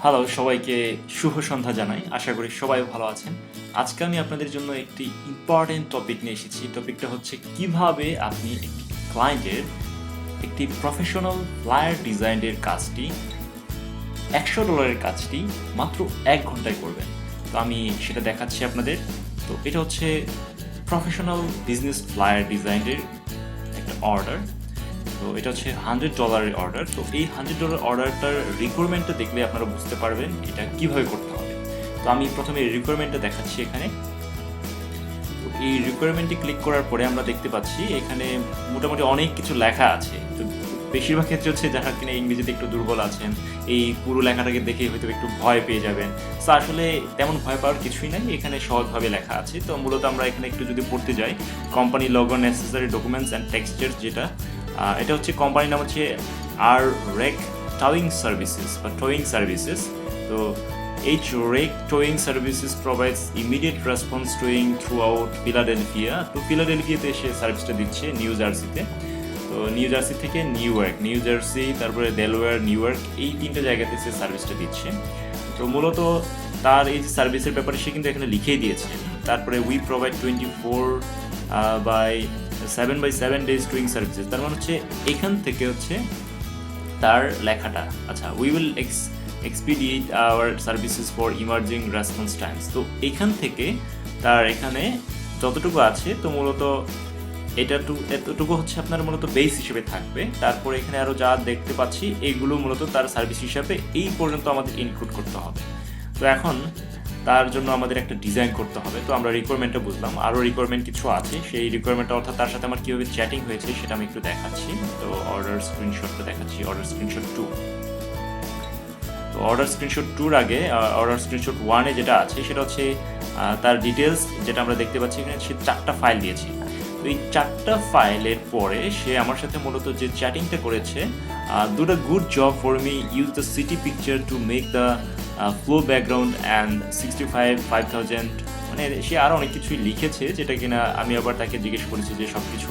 Hello সবাইকে শুভ সন্ধ্যা জানাই। আশা করি সবাই ভালো আছেন। আজকে আমি আপনাদের জন্য একটি ইম্পর্টেন্ট টপিক নিয়ে এসেছি। টপিকটা হচ্ছে কিভাবে আপনি একটি ক্লায়েন্টের একটি প্রফেশনাল ফ্লায়ার ডিজাইনের কাজটি $100 কাজটি মাত্র ১ ঘন্টায় করবেন। তো আমি সেটা দেখাচ্ছি আপনাদের। তো এটা হচ্ছে প্রফেশনাল বিজনেস ফ্লায়ার ডিজাইনের একটা অর্ডার। তো এটা হচ্ছে $100 এর অর্ডার। তো এই $100 অর্ডারটার রিকোয়ারমেন্টটা দেখলে আপনারা বুঝতে পারবেন এটা কিভাবে করতে হবে। তো আমি প্রথমে রিকোয়ারমেন্টটা দেখাচ্ছি এখানে। তো এই রিকোয়ারমেন্টে ক্লিক করার পরে আমরা দেখতে পাচ্ছি এখানে মোটামুটি অনেক কিছু লেখা আছে। তো বেশিরভাগ ক্ষেত্রে হচ্ছে যারা কিনা ইংরেজিতে একটু দুর্বল আছেন, এই পুরো লেখাটাকে দেখে হয়তো একটু ভয় পেয়ে যাবেন। তো আসলে তেমন ভয় পাওয়ার কিছুই নাই, এখানে সহজভাবে লেখা আছে। তো মূলত আমরা এখানে একটু যদি পড়তে যাই, company logo, necessary documents and textures, যেটা এটা হচ্ছে কোম্পানির নাম হচ্ছে আর রেক টয়িং সার্ভিসেস বা টয়িং সার্ভিসেস। তো H wreck towing services provides immediate response towing throughout Philadelphia. তো ফিলাডেলফিয়াতে সে সার্ভিসটা দিচ্ছে, নিউ জার্সিতে। তো নিউ জার্সি থেকে নিউ জার্সি, তারপরে ডেলওয়্যার, নিউ ইয়র্ক, এই তিনটে জায়গাতে সে সার্ভিসটা দিচ্ছে। তো মূলত তার এই যে সার্ভিসের ব্যাপারে সে কিন্তু এখানে লিখেই দিয়েছে। তারপরে we provide 7/7 days towing services. তার মানে হচ্ছে এখান থেকে হচ্ছে তার লেখাটা, আচ্ছা, we will expedite our services for emerging response times. তো এখান থেকে তার এখানে যতটুকু আছে, তো মূলত এতটুকু হচ্ছে আপনার মূলত বেস হিসেবে থাকবে। তারপরে এখানে আরও যা দেখতে পাচ্ছি এইগুলো মূলত তার সার্ভিস হিসাবে এই পর্যন্ত আমাদের ইনক্লুড করতে হবে। তো এখন তার জন্য আমাদের একটা ডিজাইন করতে হবে। তো আমরা রিকোয়ারমেন্টটা বুঝলাম, আরও রিকোয়ারমেন্ট কিছু আছে। সেই রিকোয়ারমেন্টটা অর্থাৎ তার সাথে আমার কীভাবে চ্যাটিং হয়েছে সেটা আমি একটু দেখাচ্ছি। তো অর্ডার স্ক্রিনশটটা দেখাচ্ছি, অর্ডার স্ক্রিনশট 2। তো অর্ডার স্ক্রিনশট 2-র আগে অর্ডার স্ক্রিনশট 1-এ যেটা আছে সেটা হচ্ছে তার ডিটেলস, যেটা আমরা দেখতে পাচ্ছি এখানে সে 4টা ফাইল দিয়েছে। তো এই 4টা ফাইলের পরে সে আমার সাথে মূলত যে চ্যাটিংটা করেছে, do the good job for me, use the city picture to make the flow background and 5000, মানে সে আরও অনেক কিছুই লিখেছে, যেটা কিনা আমি আবার তাকে জিজ্ঞেস করেছি যে সব কিছু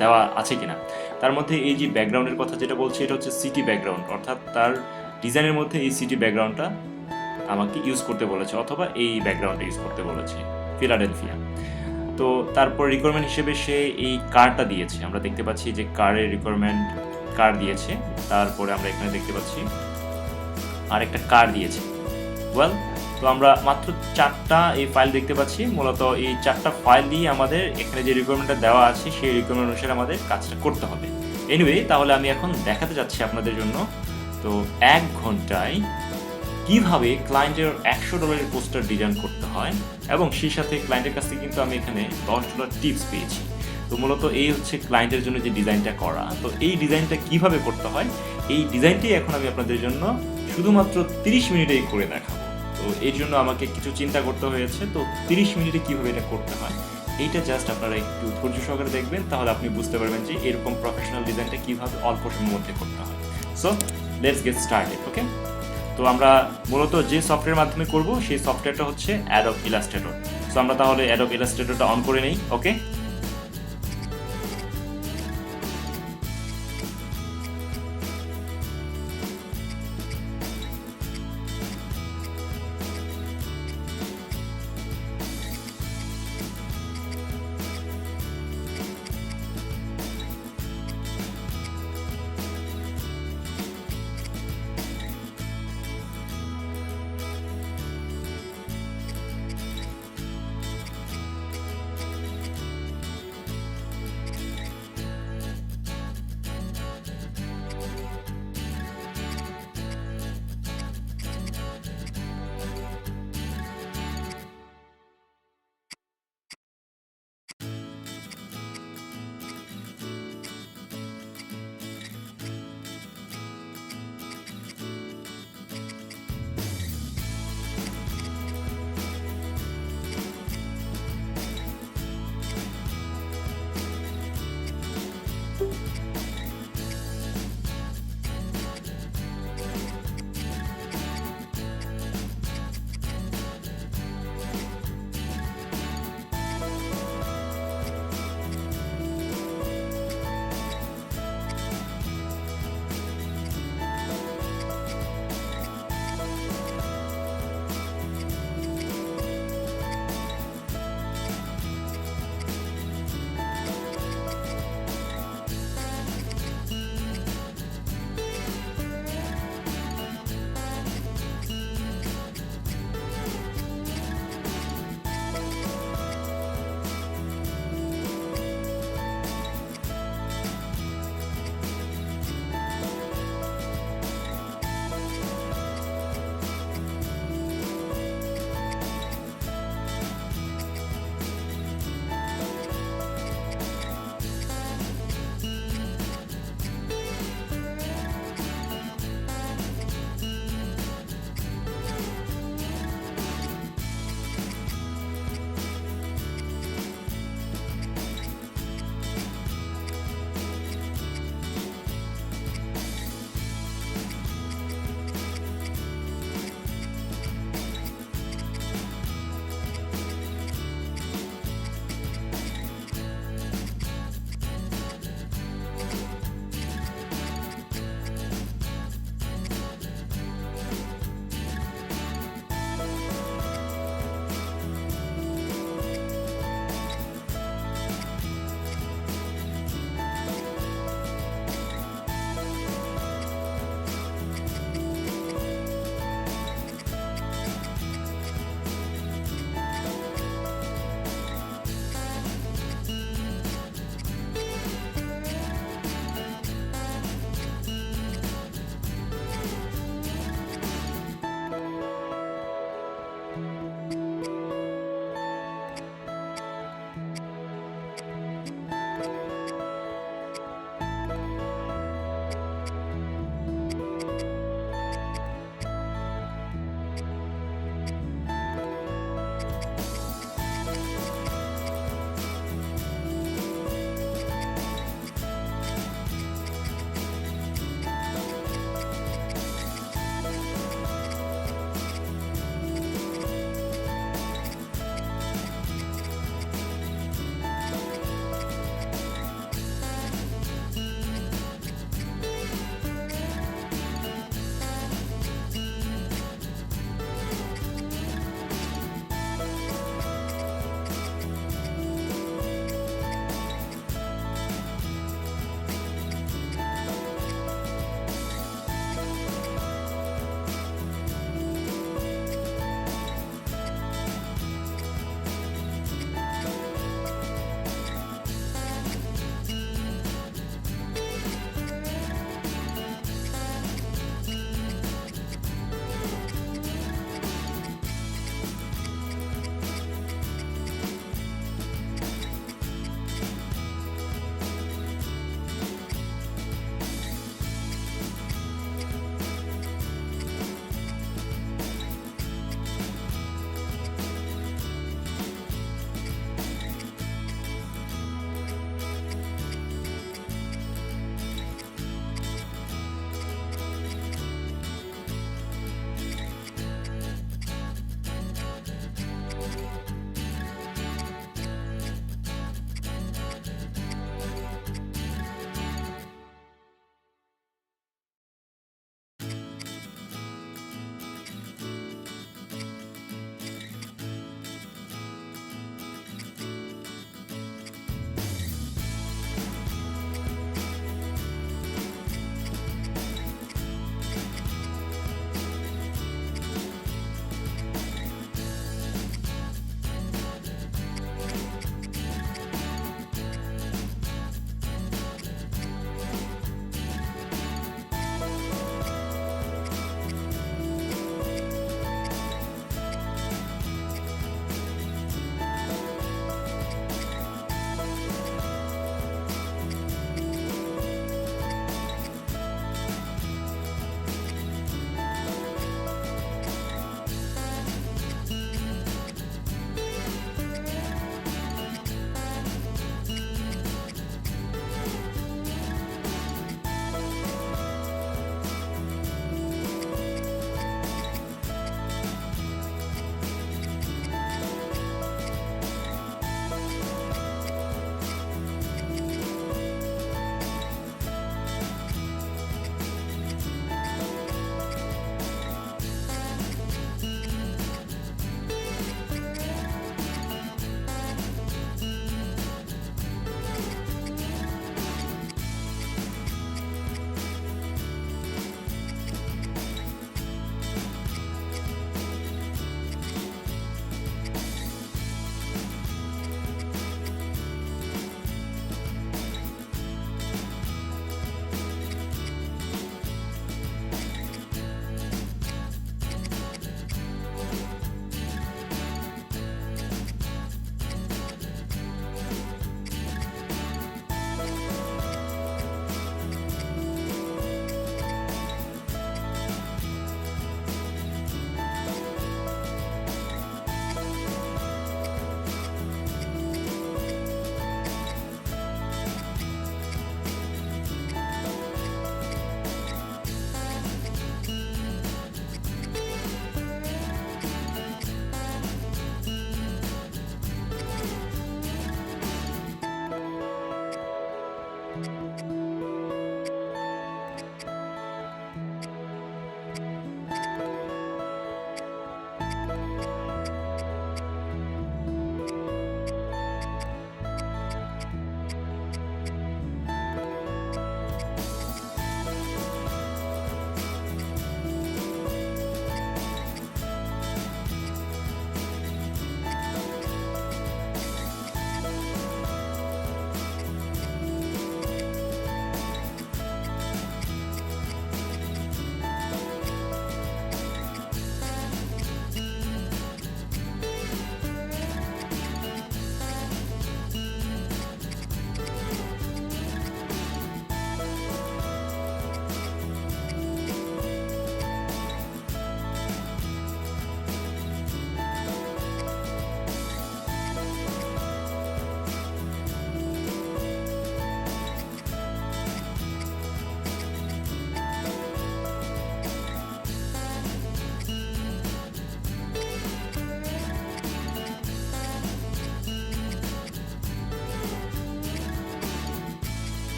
দেওয়া আছে কিনা। তার মধ্যে এই যে ব্যাকগ্রাউন্ডের কথা যেটা বলছে, এটা হচ্ছে সিটি ব্যাকগ্রাউন্ড, অর্থাৎ তার ডিজাইনের মধ্যে এই সিটি ব্যাকগ্রাউন্ডটা আমাকে ইউজ করতে বলেছে, অথবা এই ব্যাকগ্রাউন্ডটা ইউজ করতে বলেছে, ফিলাডেলফিয়া। তো তারপর রিকোয়ারমেন্ট হিসেবে সে এই কারটা দিয়েছে, আমরা দেখতে পাচ্ছি যে কারের রিকোয়ারমেন্ট কার দিয়েছে। তারপরে আমরা এখানে দেখতে পাচ্ছি আর একটা কার দিয়েছে। ওয়েল, তো আমরা মাত্র 4টা এই ফাইল দেখতে পাচ্ছি। মূলত এই 4টা ফাইল দিয়ে আমাদের এখানে যে রিকোয়ারমেন্টটা দেওয়া আছে সেই রিকোয়ারমেন্ট অনুসারে আমাদের কাজটা করতে হবে। এনিওয়ে, তাহলে আমি এখন দেখাতে যাচ্ছি আপনাদের জন্য তো 1 ঘন্টায় কিভাবে ক্লায়েন্টের $100 পোস্টার ডিজাইন করতে হয়, এবং সেই সাথে ক্লায়েন্টের কাছ থেকে কিন্তু আমি এখানে $10 টিপস পেয়েছি। তো মূলত এই হচ্ছে ক্লায়েন্টের জন্য যে ডিজাইনটা করা। তো এই ডিজাইনটা কিভাবে করতে হয়, এই ডিজাইনটাই এখন আমি আপনাদের জন্য শুধুমাত্র 30 মিনিটেই করে দেখাবো। তো এর জন্য আমাকে কিছু চিন্তা করতে হয়েছে। তো 30 মিনিটে কীভাবে এটা করতে হয়, এইটা জাস্ট আপনারা একটু ধৈর্য সহকারে দেখবেন, তাহলে আপনি বুঝতে পারবেন যে এরকম প্রফেশনাল ডিজাইনটা কীভাবে অল্প সময়ের মধ্যে করতে হয়। So let's get started. Okay, তো আমরা মূলত যে সফটওয়্যারের মাধ্যমে করব সেই সফটওয়্যারটা হচ্ছে অ্যাডোব ইলাস্ট্রেটর। সো আমরা তাহলে অ্যাডোব ইলাস্ট্রেটরটা অন করে নেই। ওকে,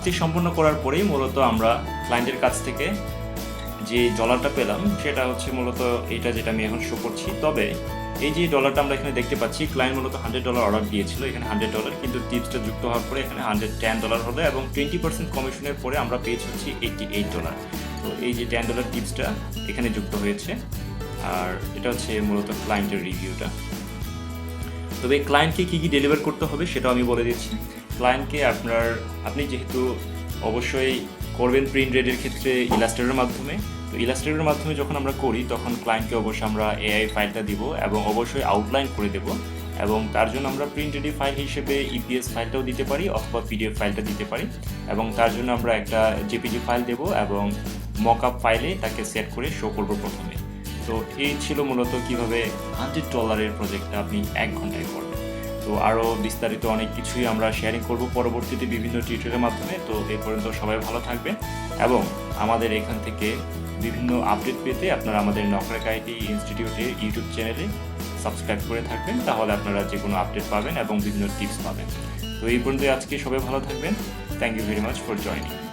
কাজটি সম্পন্ন করার পরেই মূলত আমরা ক্লায়েন্টের কাছ থেকে যে ডলারটা পেলাম সেটা হচ্ছে মূলত এটা যেটা আমি এখন শো করছি। তবে এই যে ডলারটা আমরা এখানে দেখতে পাচ্ছি, ক্লায়েন্ট মূলত $100 অর্ডার দিয়েছিল, এখানে $100, কিন্তু টিপসটা যুক্ত হওয়ার পরে এখানে $110 হলো এবং 20% কমিশনের পরে আমরা পেয়েছি হচ্ছে $88। তো এই যে $10 টিপসটা এখানে যুক্ত হয়েছে, আর এটা হচ্ছে মূলত ক্লায়েন্টের রিভিউটা। তবে ক্লায়েন্টকে কী কী ডেলিভার করতে হবে সেটাও আমি বলে দিচ্ছি। ক্লায়েন্টকে আপনি যেহেতু অবশ্যই করবেন প্রিন্ট রেডের ক্ষেত্রে ইলাস্ট্রেটরের মাধ্যমে, তো ইলাস্ট্রেটরের মাধ্যমে যখন আমরা করি তখন ক্লায়েন্টকে অবশ্যই আমরা এআই ফাইলটা দিব এবং অবশ্যই আউটলাইন করে দেব, এবং তার জন্য আমরা প্রিন্ট রেডি ফাইল হিসেবে ইপিএস ফাইলটাও দিতে পারি অথবা পিডিএফ ফাইলটা দিতে পারি, এবং তার জন্য আমরা একটা জেপিজি ফাইল দেব এবং মকআপ ফাইলে তাকে সেট করে শো করবো প্রথমে। তো এই ছিল মূলত কীভাবে $100 প্রজেক্টটা আপনি 1 ঘন্টায় করবেন। তো আরও বিস্তারিত অনেক কিছুই আমরা শেয়ারিং করব পরবর্তীতে বিভিন্ন টিউটোরিয়ালের মাধ্যমে। তো এই পর্যন্ত সবাই ভালো থাকবেন এবং আমাদের এখান থেকে বিভিন্ন আপডেট পেতে আপনারা আমাদের নকরেক আইটি ইনস্টিটিউটের ইউটিউব চ্যানেলে সাবস্ক্রাইব করে থাকবেন, তাহলে আপনারা যে কোনো আপডেট পাবেন এবং বিভিন্ন টিপস পাবেন। তো এই পর্যন্ত আজকে সবাই ভালো থাকবেন। Thank you very much for joining.